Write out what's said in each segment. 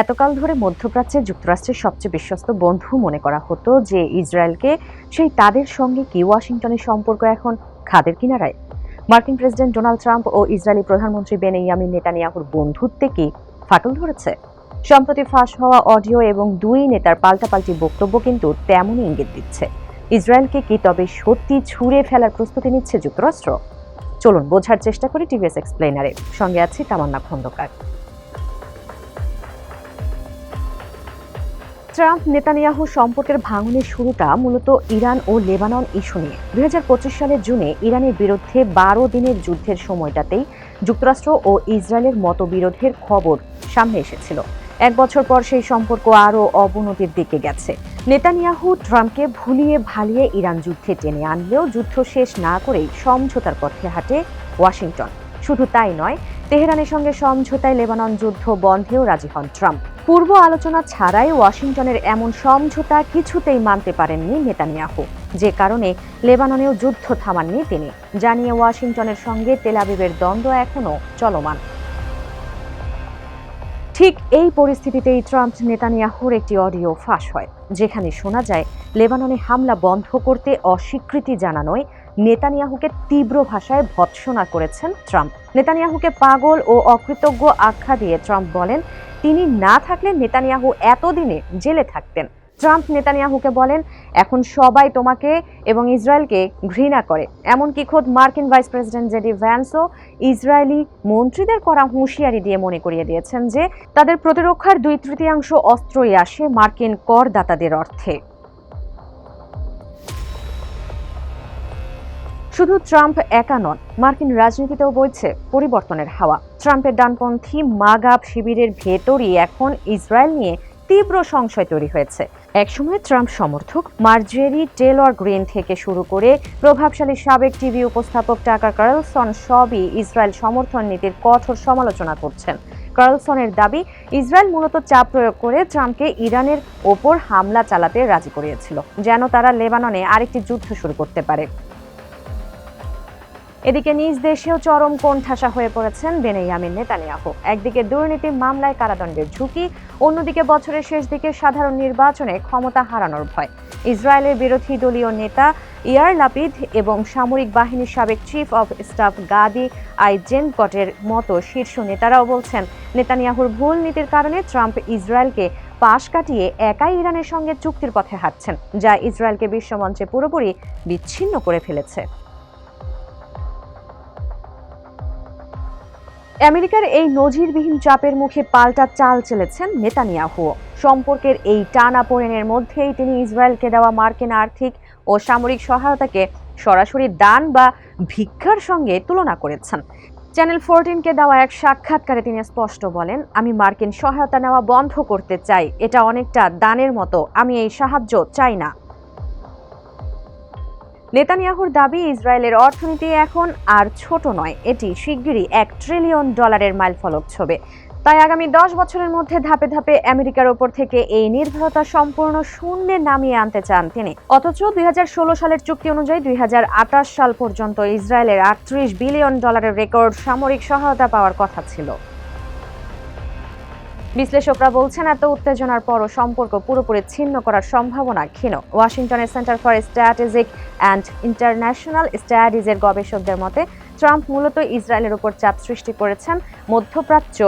এতকাল ধরে মধ্যপ্রাচ্যে যুক্তরাষ্ট্রের সবচেয়ে বিশ্বস্ত বন্ধু মনে করা হতো যে ইসরায়েলকে, সেই তাদের সঙ্গে কি ওয়াশিংটনের সম্পর্ক এখন খাদের কিনারায়? মার্কিন প্রেসিডেন্ট ডোনাল্ড ট্রাম্প ও ইসরায়েলি প্রধানমন্ত্রী বেনিয়ামিন নেতানিয়াহুর বন্ধুত্বে কি ফাটল ধরেছে? সম্প্রতি ফাঁস হওয়া অডিও এবং দুই নেতার পাল্টাপাল্টি বক্তব্য কিন্তু তেমনই ইঙ্গিত দিচ্ছে। ইসরায়েলকে কি তবে সত্যি ছুঁড়ে ফেলার প্রস্তুতি নিচ্ছে যুক্তরাষ্ট্র? চলুন বোঝার চেষ্টা করি টিভিএস এক্সপ্লেইনারে। সঙ্গে আছি তামান্না খন্দকার। ট্রাম্প নেতানিয়াহু সম্পর্কের ভাঙনের শুরুটা মূলত ইরান ও লেবানন ইস্যু নিয়ে। ২০২৫ সালের জুনে ইরানের বিরুদ্ধে ১২ দিনের যুদ্ধের সময়টাতেই যুক্তরাষ্ট্র ও ইসরায়েলের মতবিরোধের খবর সামনে এসেছিল। এক বছর পর সেই সম্পর্ক আরও অবনতির দিকে গেছে। নেতানিয়াহু ট্রাম্পকে ভুলিয়ে ভালিয়ে ইরান যুদ্ধে টেনে আনলেও যুদ্ধ শেষ না করেই সমঝোতার পথে হাঁটে ওয়াশিংটন। শুধু তাই নয়, তেহরানের সঙ্গে সমঝোতায় লেবানন যুদ্ধ বন্ধেও রাজি হন ট্রাম্প। পূর্ব আলোচনা ছাড়াই ওয়াশিংটনের এমন সমঝোতা কিছুতেই মানতে পারেননি নেতানিয়াহু, যে কারণে লেবাননেও যুদ্ধ থামাননি তিনি, জানিয়ে ওয়াশিংটনের সঙ্গে তেল আবিবের দ্বন্দ্ব এখনও চলমান। ঠিক এই পরিস্থিতিতেই ট্রাম্প নেতানিয়াহুর একটি অডিও ফাঁস হয়, যেখানে শোনা যায় লেবাননে হামলা বন্ধ করতে অস্বীকৃতি জানানোয় নেতানিয়াহুকে তীব্র ভাষায় ভৎসনা করেছেন ট্রাম্প। নেতানিয়াহুকে পাগল ও অকৃতজ্ঞ আখ্যা দিয়ে ট্রাম্প বলেন, তিনি না থাকলে নেতানিয়াহু এতদিনে জেলে থাকতেন। ট্রাম্প নেতানিয়াহুকে বলেন, এখন সবাই তোমাকে এবং ইসরায়েলকে ঘৃণা করে। এমনকি খোদ মার্কিন ভাইস প্রেসিডেন্ট জেডি ভ্যান্সও ইসরায়েলি মন্ত্রীদের করা হুঁশিয়ারি দিয়ে মনে করিয়ে দিয়েছেন যে তাদের প্রতিরক্ষার ২/৩ অস্ত্রই আসে মার্কিন করদাতাদের অর্থে। শুধু ট্রাম্প একা নন, মার্কিন রাজনীতিতেও বইছে পরিবর্তনের হাওয়া। ট্রাম্পের ডানপন্থী মাগাব শিবিরের ভেতরই এখন ইসরায়েল নিয়ে তীব্র সংশয় তৈরি হয়েছে। একসময় ট্রাম্প সমর্থক মার্জেরি টেলর গ্রিন থেকে শুরু করে প্রভাবশালী সাবেক টিভি উপস্থাপক টাকার কার্লসন সবই ইসরায়েল সমর্থন নীতির কঠোর সমালোচনা করছেন। কার্লসনের দাবি, ইসরায়েল মূলত চাপ প্রয়োগ করে ট্রাম্পকে ইরানের ওপর হামলা চালাতে রাজি করিয়েছিল, যেন তারা লেবাননে আরেকটি যুদ্ধ শুরু করতে পারে। এদিকে নিজ দেশেও চরম কোণঠাসা হয়ে পড়েছেন বেনিয়ামিন নেতানিয়াহু। একদিকে দুর্নীতি মামলায় কারাদণ্ডের ঝুঁকি, অন্যদিকে বছরের শেষ দিকে সাধারণ নির্বাচনে ক্ষমতা হারানোর ভয়। ইসরায়েলের বিরোধী দলীয় নেতা ইয়ার লাপিদ এবং সামরিক বাহিনীর সাবেক চিফ অব স্টাফ গাদি আইজেনকটের মতো শীর্ষ নেতারাও বলছেন, নেতানিয়াহুর ভুল নীতির কারণে ট্রাম্প ইসরায়েলকে পাশ কাটিয়ে একাই ইরানের সঙ্গে চুক্তির পথে হাঁটছেন, যা ইসরায়েলকে বিশ্বমঞ্চে পুরোপুরি বিচ্ছিন্ন করে ফেলেছে। আমেরিকার এই নজিরবিহীন চাপের মুখে পাল্টা চাল চেলেছেন নেতানিয়াহু। সম্পর্কের এই টানাপোড়েনের মধ্যেই তিনি ইসরায়েলকে দেওয়া মার্কিন আর্থিক ও সামরিক সহায়তাকে সরাসরি দান বা ভিক্ষার সঙ্গে তুলনা করেছেন। চ্যানেল 14কে দেওয়া এক সাক্ষাৎকারে তিনি স্পষ্ট বলেন, আমি মার্কিন সহায়তা নেওয়া বন্ধ করতে চাই। এটা অনেকটা দানের মতো, আমি এই সাহায্য চাই না। নেতানিয়াহুর দাবি, ইসরায়েলের অর্থনীতি এখন আর ছোট নয়, এটি শিগগিরই $1 ট্রিলিয়ন মাইলফলক ছোঁবে। তাই আগামী 10 বছরের মধ্যে ধাপে ধাপে আমেরিকার ওপর থেকে এই নির্ভরতা সম্পূর্ণ শূন্যে নামিয়ে আনতে চান তিনি। অথচ ২০১৬ সালের চুক্তি অনুযায়ী ২০২৮ সাল পর্যন্ত ইসরায়েলের $38 বিলিয়ন রেকর্ড সামরিক সহায়তা পাওয়ার কথা ছিল। বিশ্লেষকরা বলছেন, এত উত্তেজনার পরও সম্পর্ক পুরোপুরি ছিন্ন করার সম্ভাবনা ক্ষীণ। ওয়াশিংটনের Center for Strategic and International স্টাডিজের গবেষকদের মতে, ট্রাম্প মূলত ইসরায়েলের উপর চাপ সৃষ্টি করেছেন মধ্যপ্রাচ্য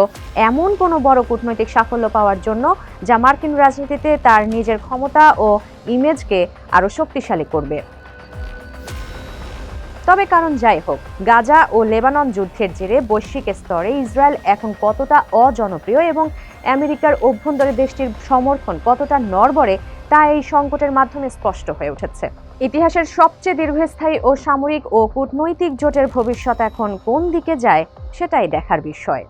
এমন কোনো বড় কূটনৈতিক সাফল্য পাওয়ার জন্য, যা মার্কিন রাজনীতিতে তার নিজের ক্ষমতা ও ইমেজকে আরও শক্তিশালী করবে। তবে কারণ যাই হোক, গাজা ও লেবানন যুদ্ধের জেরে বৈশ্বিক স্তরে ইসরায়েল এখন কতটা অজনপ্রিয় এবং আমেরিকার অভ্যন্তরে দেশটির সমর্থন কতটা নড়বড়ে, তা এই সংকটের মাধ্যমে স্পষ্ট হয়ে উঠেছে। ইতিহাসের সবচেয়ে দীর্ঘস্থায়ী ও সামরিক ও কূটনৈতিক জোটের ভবিষ্যৎ এখন কোন দিকে যায়, সেটাই দেখার বিষয়।